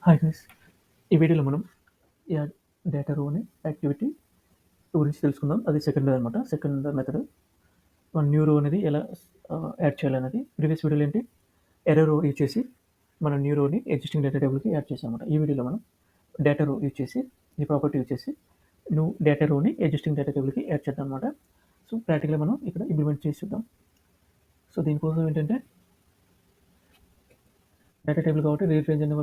Hi guys, ఈ వీడియోలో మనం యాడ్ డేటా రో అనే యాక్టివిటీ గురించి తెలుసుకుందాం. అది సెకండ్ అనమాట. సెకండ్ మెథడ్ మన న్యూ రో అనేది ఎలా యాడ్ చేయాలనేది. ప్రీవియస్ వీడియోలో ఏంటి ఎర్రో రో యూజ్ చేసి మనం న్యూ రోని ఎగ్జిస్టింగ్ డేటా టేబుల్కి యాడ్ చేసాం అనమాట. ఈ వీడియోలో మనం డేటా రో యూజ్ చేసి ఈ ప్రాపర్టీ యూజ్ చేసి న్యూ డేటా రోని ఎగ్జిస్టింగ్ డేటా టేబుల్కి యాడ్ చేద్దాం అనమాట. సో ప్రాక్టికల్గా మనం ఇక్కడ ఇంప్లిమెంట్ చేసి చూద్దాం. సో దీనికోసం ఏంటంటే డేటా టేబుల్ కాబట్టి రీరేంజ్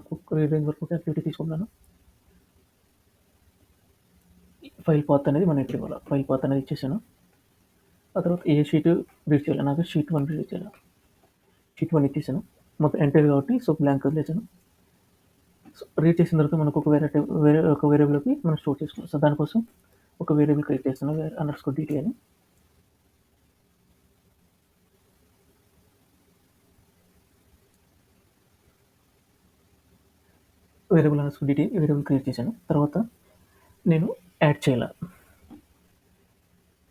వరకు యాక్టివిటీ తీసుకుంటాను. ఫైల్ పాత్ అనేది మనం ఇక్కడ ఇవ్వాలి. ఫైల్ పాత్ అనేది ఇచ్చేసాను. ఆ తర్వాత ఏ షీట్ రీడ్ చేయాలి, నాకు షీట్ 1 రీడ్ చేయాలి. షీట్ 1 ఇచ్చేసాను. మొత్తం ఎంటర్ కాబట్టి సో బ్లాంక్ వదిలేసాను. సో రీడ్ చేసిన తర్వాత మనకు ఒక వేరియబుల్కి మనం స్టోర్ చేసుకోవాలి. సో దానికోసం ఒక వేరియబుల్ క్రియేట్ చేస్తాను, _dt అని. _dt వేరియబుల్ క్రియేట్ చేశాను. తర్వాత నేను యాడ్ చేయాలి.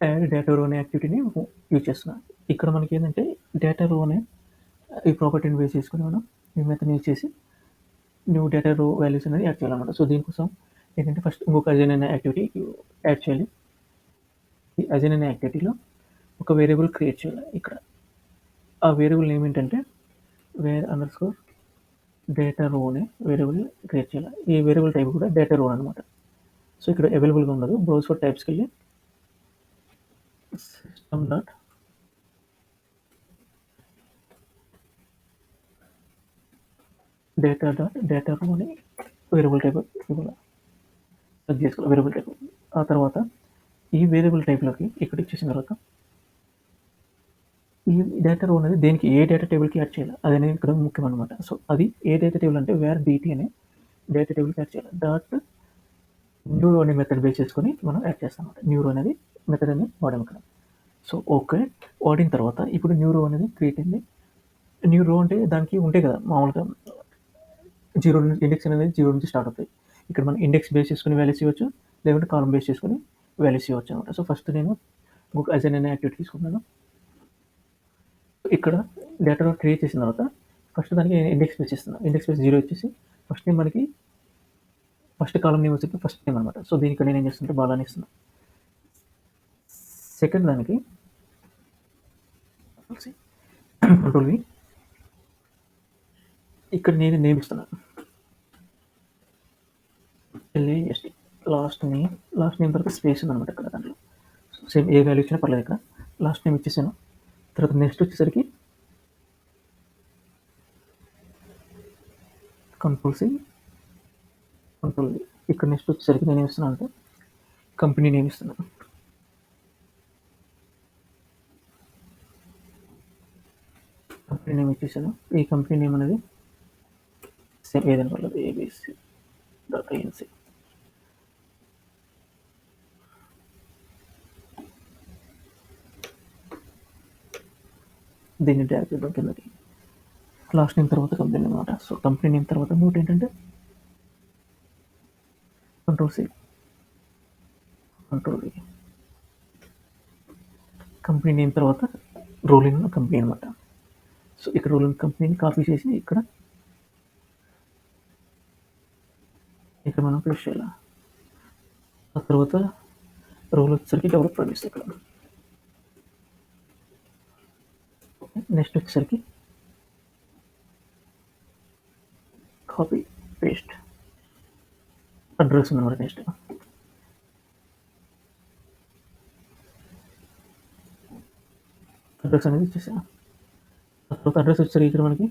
యాడ్ డేటా రో అనే యాక్టివిటీని యూజ్ చేస్తున్నాను. ఇక్కడ మనకి ఏంటంటే డేటా రో అనే ఈ ప్రాపర్టీని బేస్ చేసుకుని మనం ఈ మెథడ్ని యూజ్ చేసి న్యూ డేటా రో వాల్యూస్ అనేది యాడ్ చేయాలన్నమాట. సో దీనికోసం ఏంటంటే ఫస్ట్ ఇంకొక అజైన్ అనే యాక్టివిటీ యాడ్ చేయాలి. ఈ అజైన్ అనే యాక్టివిటీలో ఒక వేరియబుల్ క్రియేట్ చేయాలి. ఇక్కడ ఆ వేరియబుల్ నేమ్ ఏంటంటే where_ డేటా రో అనే వేరియబుల్ క్రియేట్ చేయాలి. ఈ వేరియబుల్ టైప్ కూడా డేటా రో అనమాట. సో ఇక్కడ అవైలబుల్గా ఉండదు. బ్రౌజ్ ఫర్ టైప్స్కి వెళ్ళి సిస్టమ్ డాట్ డేటా రో అని వేరియబుల్ టైప్ ఇవ్వాలి. సెలెక్ట్ చేసుకోవాలి వేరియబుల్ టైప్. ఆ తర్వాత ఈ వేరియబుల్ టైప్లోకి ఇక్కడ ఇచ్చేసిన తర్వాత ఈ డేటా రో అనేది దేనికి ఏ డేటా టేబుల్కి యాడ్ చేయాలి అది అనేది ఇక్కడ ముఖ్యం అనమాట. సో అది ఏ డేటా టేబుల్ అంటే where_dt అనే డేటా టేబుల్కి యాడ్ చేయాలి. డాట్ న్యూ రో అనే మెథడ్ బేస్ చేసుకొని మనం యాడ్ చేస్తాం అనమాట. న్యూ రో అనేది మెథడ్ అనేది వాడాము ఇక్కడ. సో ఓకే, వాడిన తర్వాత ఇప్పుడు న్యూ రో అనేది క్రియేట్ అయింది. న్యూ రో అంటే దానికి ఉంటాయి కదా మామూలుగా ఇండెక్స్ అనేది 0 నుంచి స్టార్ట్ అవుతాయి. ఇక్కడ మనం ఇండెక్స్ బేస్ చేసుకుని వాల్యూస్ ఇవ్వచ్చు, లేకుంటే కాలం బేస్ చేసుకుని వాల్యూస్ ఇవ్వచ్చు అనమాట. సో ఫస్ట్ నేను ఒక అజైన్ అనే యాక్టివిటీ తీసుకుంటున్నాను. ఇక్కడ డేటా రో క్రియేట్ చేసిన తర్వాత ఫస్ట్ దానికి ఇండెక్స్ బేస్ ఇస్తున్నాను. ఇండెక్స్ బేస్ 0 వచ్చేసి ఫస్ట్ నేమ్ మనకి ఫస్ట్ కాలం నేమ్ వచ్చి ఫస్ట్ నేమ్ అనమాట. సో దీనికి నేను ఏం చేస్తుంటే బాలాని ఇస్తున్నాను. సెకండ్ దానికి కంట్రోల్ వి ఇక్కడ నేను నేమ్ ఇస్తున్నాను. LAST లాస్ట్ నేమ్ తర్వాత స్పేస్ ఉందన్నమాట ఇక్కడ. దాంట్లో సేమ్ ఏ వాల్యూ ఇచ్చినా పర్లేదు. ఇక్కడ లాస్ట్ నేమ్ ఇచ్చేసాను. తర్వాత నెక్స్ట్ వచ్చేసరికి కంట్రోల్ ఇక్కడ నెక్స్ట్ వచ్చేసరికి నేను ఏమిస్తున్నాను అంటే కంపెనీ నేమ్ ఇస్తున్నాను. కంపెనీ నేమ్ ఇచ్చేసాను. ఈ కంపెనీ నేమ్ అనేది సేమ్ ఏదైనా పర్లేదు, ABC.inc. దీన్ని ట్యాగ్ చేద్దాం కిందకి. లాస్ట్ నేమ్ తర్వాత కంపెనీ నేమ్ అనమాట. సో కంపెనీ నేమ్ తర్వాత నోట్ ఏంటంటే కంట్రోల్ కంపెనీ నేమ్ తర్వాత రోల్ ఇన్ కంపెనీ అనమాట. సో ఇక్కడ రోల్ ఇన్ కంపెనీని కాపీ చేసి ఇక్కడ మనం పేస్ట్ చేయాలి. ఆ తర్వాత రోల్ వచ్చేసరికి డెవలపర్ ఇస్తే ఇక్కడ. నెక్స్ట్ వచ్చేసరికి కాపీ పేస్ట్ అడ్రస్ ఉందన్నమాట. నెక్స్ట్ అడ్రస్ అనేది ఇచ్చేసాను. తర్వాత అడ్రస్ వచ్చేసరికి ఇక్కడ మనకి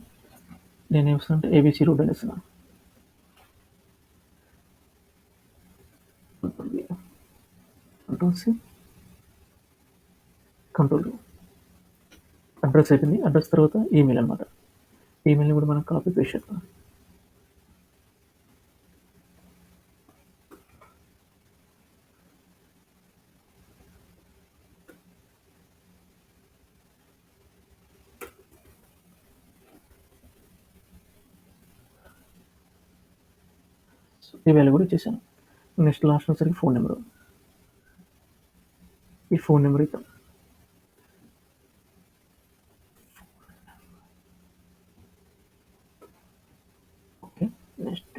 నేను ఏమిస్తాను అంటే ABC రోడ్ అని ఇస్తున్నాను. కంట్రోల్ అడ్రస్ అయిపోయింది. అడ్రస్ తర్వాత ఈమెయిల్ అనమాట. ఈమెయిల్ని కూడా మనం కాపీ పేస్ట్ చేస్తాం. ఈ వాల్యూ కూడా ఇచ్చేసాను. నెక్స్ట్ లాస్ట్ వచ్చేసరికి ఫోన్ నెంబర్. ఈ ఫోన్ నెంబర్ ఇద్దాం. ఓకే, నెక్స్ట్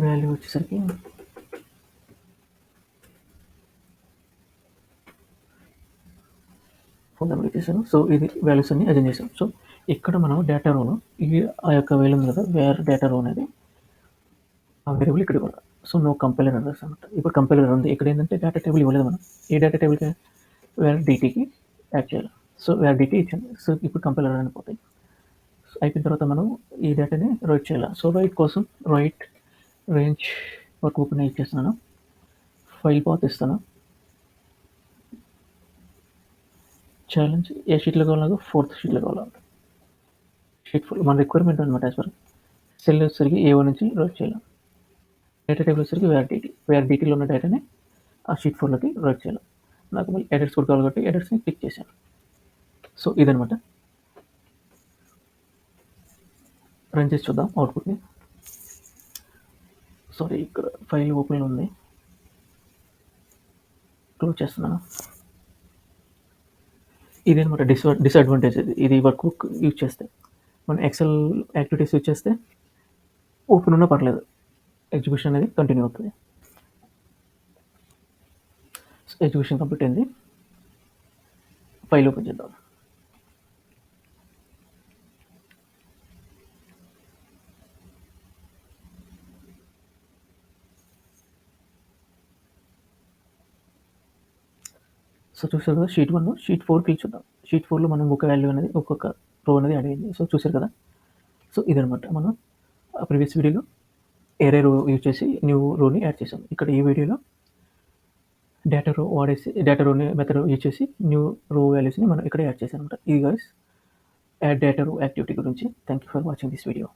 వాల్యూ వచ్చేసరికి ఫోన్ నెంబర్ ఇచ్చేసాను. సో ఇది వాల్యూస్ అన్ని అజైన్ చేసాం. సో ఇక్కడ మనం డేటా రోలో ఆ యొక్క వాల్యూ ఉంది కదా, వేర్ డేటా రో అనేది ఆ వేరియబుల్ ఇక్కడ కూడా. సో నో కంపైలర్ అడ్రస్ అనమాట. ఇప్పుడు కంపైలర్ ఉంది. ఇక్కడ ఏంటంటే డేటా టేబుల్ ఇవ్వలేదు మనం. ఏ డేటా టేబుల్కి వేర్ డీటీకి యాడ్ చేయాలి. సో వేర్ డీటీ ఇచ్చాను. సో ఇప్పుడు కంపైలర్ అని పోతాయి. సో అయిపోయిన తర్వాత మనం ఈ డేటాని రైట్ చేయాలి. సో రైట్ కోసం రైట్ రేంజ్ వర్క్ బుక్ ఇచ్చేస్తున్నాను. ఫైల్ పాత్ ఇస్తాను. ఛాలెంజ్ ఏ షీట్లో కావాలో 4th షీట్లో కావాలంట. షీట్ ఫుల్ మన రిక్వైర్మెంట్ అనమాట. యాజ్ పర్ సెల్ వచ్చేసరికి A1 నుంచి రైట్ చేయాలి. డేటా టేబుల్ వచ్చేసరికి వేర్ డీటీలో ఉన్న డేటాని ఆ షీట్ 4లోకి రైట్ చేయాలి. నాకు మళ్ళీ ఎడిట్స్ కూడా కావాలి కాబట్టి ఎడిట్స్ని క్లిక్ చేశాను. సో ఇదనమాట. రన్ చేసి చూద్దాం అవుట్పుట్ని. సారీ, ఇక్కడ ఫైల్ ఓపెన్ ఉంది, క్లోజ్ చేస్తున్నాను. ఇదనమాట డిసడ్వాంటేజ్. ఇది వర్క్ బుక్ యూజ్ చేస్తే మనం ఎక్సెల్ యాక్టివిటీస్ యూజ్ చేస్తే ఓపెన్ ఉన్నా పర్లేదు, ఎగ్జిక్యూషన్ అనేది కంటిన్యూ అవుతుంది. ఎగ్జిక్యూషన్ కంప్లీట్ అయింది. ఫైల్ ఓపెన్ చేద్దాం. సో చూసారు కదా, షీట్ 1 షీట్ 4కి చూద్దాం. షీట్ 4లో మనం ఒక వాల్యూ అనేది ఒక్కొక్క రో అనేది యాడ్ అయింది. సో చూసారు కదా. సో ఇదనమాట మనం ప్రీవియస్ వీడియోలో ఏరే రో యూజ్ చేసి న్యూ రోని యాడ్ చేసాం. ఇక్కడ ఈ వీడియోలో డేటా రో వాడేసి డేటా రోని మెథడ్ యూజ్ చేసి న్యూ రో వాల్యూస్ని మనం ఇక్కడ యాడ్ చేసాం అనమాట. ఇది guys add data row activity గురించి. Thank you for watching this video.